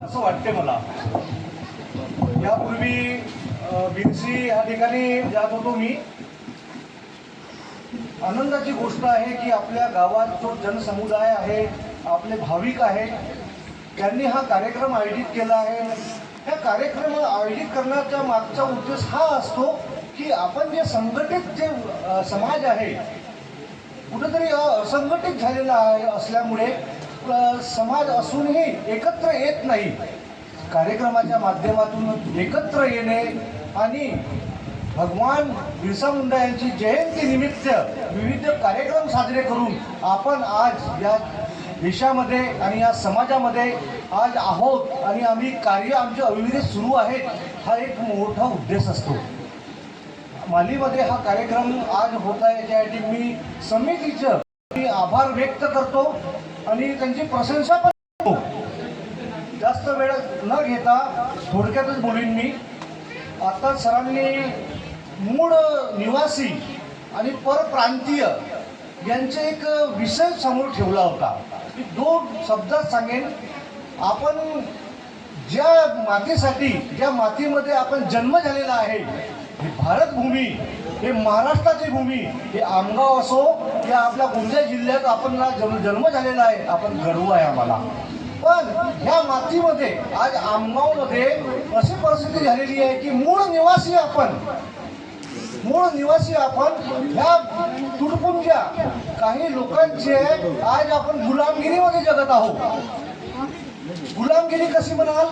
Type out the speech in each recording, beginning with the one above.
असं वाटते मला। यापूर्वी बिरसी या ठिकाणी जात होतो मी। आनंदाची गोष्ट आहे की आपल्या गावात जो जनसमुदाय आहे, आपले भाविक आहेत, त्यांनी हा कार्यक्रम आयोजित केला आहे। हा कार्यक्रम आयोजित करण्याचा मागचा उद्देश हा असतो की आपण जे संघटित जे समाज आहे, कुठेतरी असंघटित झालेला आहे असल्यामुळे समाज असूनही एकत्र येत नाही। कार्यक्रमाच्या माध्यमातून एकत्र येणे आणि भगवान बिरसा मुंडा यांची जयंती निमित्त विविध कार्यक्रम साजरे करून आपण आज या देशामध्ये आणि या समाजामध्ये आज आहोत आणि आम्ही कार्य आमचे अविरत सुरू आहेत, हा एक मोठा उद्देश असतो। मालीमध्ये हा कार्यक्रम आज होत आहे, त्यासाठी मी समितीचे आभार व्यक्त करतो आणि त्यांची प्रशंसा पण करतो। जास्त वेळ न घेता थोडक्यातच बोलीन मी। आता सरांनी मूळ निवासी आणि परप्रांतीय यांचे एक विषय समोर ठेवला होता। मी दोन शब्दात सांगेन, आपण ज्या मातीसाठी, ज्या मातीमध्ये आपण जन्म झालेला आहे, ही भारत भूमी, हे महाराष्ट्राची भूमी, हे आमगाव असो या आपल्या कोणत्या जिल्ह्यात आपण जन्म झालेला आहे, आपण गर्व आहे आम्हाला। पण ह्या मातीमध्ये आज आमगावमध्ये अशी परिस्थिती झालेली आहे की मूळ निवासी आपण ह्या तुटपुंज्या काही लोकांचे आज आपण गुलामगिरीमध्ये जगत आहोत। गुलामगिरी कशी म्हणाल?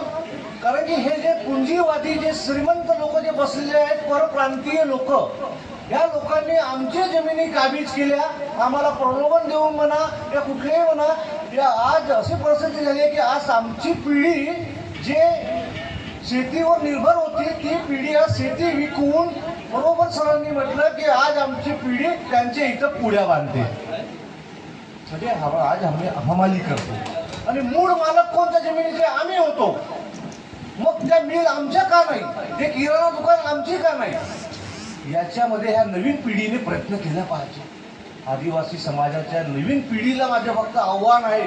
कारण की हे जे पुंजीवादी, जे श्रीमंत लोक जे बसलेले आहेत, परप्रांतीय लोक, या लोकांनी आमच्या जमिनी काबीज केल्या, आम्हाला प्रलोभन देऊन म्हणा या कुठलेही म्हणा, या आज अशी परिस्थिती झाली आहे की आज आमची पिढी जे शेतीवर निर्भर होती, ती पिढी आज शेती विकून, बरोबर सरांनी म्हटलं की आज आमची पिढी त्यांच्या इथं पुड्या बांधते, म्हणजे आज आम्ही हमाली करतो आणि मूळ मालक कोणत्या जमिनीचे? आम्ही होतो। मग त्या मिल आमच्या का नाही, ते किराणा दुकान आमची का नाही? याच्यामध्ये ह्या नवीन पिढीने प्रयत्न केला पाहिजे। आदिवासी समाजाच्या नवीन पिढीला माझं फक्त आव्हान आहे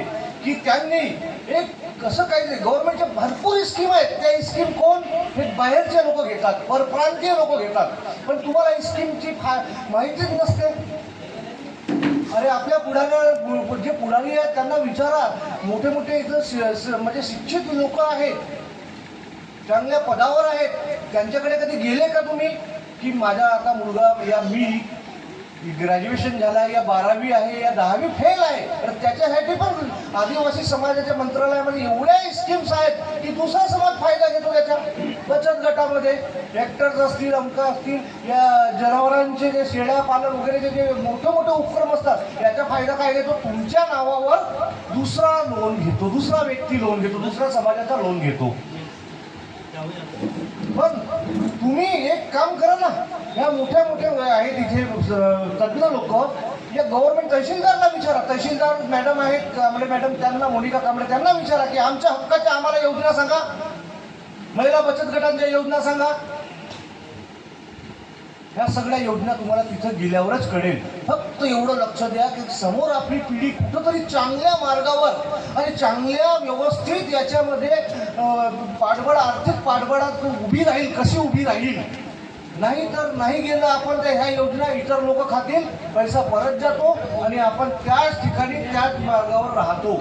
की त्यांनी एक कसं काय, गव्हर्नमेंटच्या भरपूर स्कीम आहेत, त्या स्कीम कोण? हे बाहेरचे लोक घेतात, परप्रांतीय लोक घेतात, पण तुम्हाला स्कीमची माहितीच नसते। अरे आपल्या जे पुढारी आहेत त्यांना विचारा, मोठे मोठे इथं म्हणजे शिक्षित लोक आहेत, चांगल्या पदावर आहेत, त्यांच्याकडे कधी गेले का तुम्ही की माझा आता मुलगा या मी ग्रॅज्युएशन झाला, या 12वी आहे, या 10वी फेल आहे, तर त्याच्यासाठी पण आदिवासी समाजाच्या मंत्रालयामध्ये एवढ्या स्कीम्स आहेत की दुसरा समाज फायदा घेतो। त्याच्या बचत गटामध्ये ट्रॅक्टर्स असतील, अंक असतील, या जनावरांचे जे शेळ्या पालन वगैरे जे मोठे मोठे उपक्रम असतात, याचा फायदा काय घेतो? तुमच्या नावावर दुसरा लोन घेतो, दुसरा व्यक्ती लोन घेतो, दुसऱ्या समाजाचा लोन घेतो। पण तुम्ही एक काम करा ना, या मोठ्या मोठ्या आहेत इथे तज्ञ लोक, या गव्हर्नमेंट तहसीलदारला विचारा, तहसीलदार मॅडम आहेत कांबळे मॅडम, त्यांना मोनिका कांबळे, त्यांना विचारा की आमच्या हक्काच्या आम्हाला योजना सांगा, महिला बचत गटांच्या योजना सांगा। ह्या सगळ्या योजना तुम्हाला तिथं गेल्यावरच कळेल। फक्त एवढं लक्ष द्या की समोर आपली पिढी कुठंतरी चांगल्या मार्गावर आणि चांगल्या व्यवस्थित याच्यामध्ये आर्थिक पाठबळात उभी राहील, कशी उभी राहील। नाही तर नाही गेलं आपण तर ह्या योजना इतर लोक खातील, पैसा परत जातो आणि आपण त्याच ठिकाणी त्याच मार्गावर राहतो।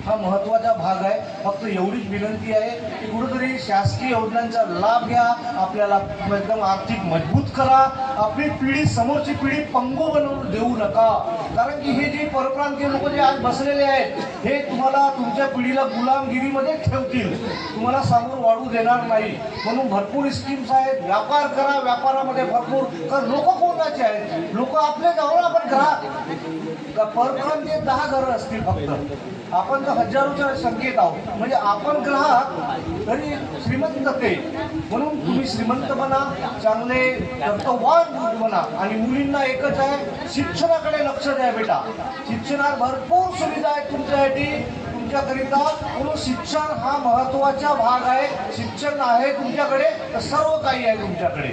हा महत्त्वाचा भाग आहे। फक्त एवढीच विनंती आहे की कुठेतरी शासकीय योजनांचा लाभ घ्या, आपल्याला एकदम आर्थिक मजबूत करा, आपली पिढी, समोरची पिढी पंगू बनवून देऊ नका। कारण की हे जे परप्रांतीय लोक जे आज बसलेले आहेत, हे तुम्हाला तुमच्या पिढीला गुलामगिरीमध्ये ठेवतील, तुम्हाला समोर वाढू देणार नाही। म्हणून भरपूर स्कीम्स आहेत, व्यापार करा, व्यापारामध्ये भरपूर, कारण लोक कोणाचे आहेत? लोक आपले जाऊन आपण ग्राहक, परप्रांतीय 10 घरं असतील फक्त, आपण तर हजारोच्या संख्येत आहोत, म्हणजे आपण ग्राहक तरी श्रीमंत ते। म्हणून तुम्ही श्रीमंत बना, चांगले कर्तव्यवान बना आणि मुलींना एकच आहे, शिक्षणाकडे लक्ष द्या बेटा। शिक्षणात भरपूर सुविधा आहेत तुमच्यासाठी, तुमच्याकरिता, म्हणून शिक्षण हा महत्त्वाचा भाग आहे। शिक्षण आहे तुमच्याकडे तर सर्व काही आहे तुमच्याकडे।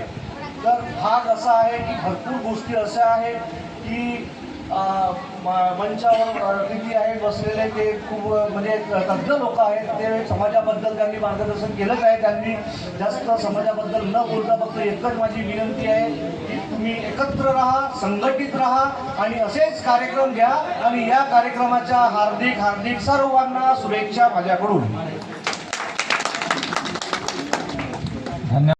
तर भाग असा आहे की भरपूर गोष्टी अशा आहेत की मंचावर किती आहेत बसलेले ते खूप म्हणजे तज्ज्ञ लोक आहेत. ते समाजाबद्दल त्यांनी मार्गदर्शन केलंच आहे. त्यांनी जास्त समाजाबद्दल न बोलता फक्त एकच माझी विनंती आहे की तुम्ही एकत्र राहा, संघटित राहा आणि असेच कार्यक्रम घ्या. आणि या कार्यक्रमाच्या हार्दिक हार्दिक सर्वांना शुभेच्छा माझ्याकडून.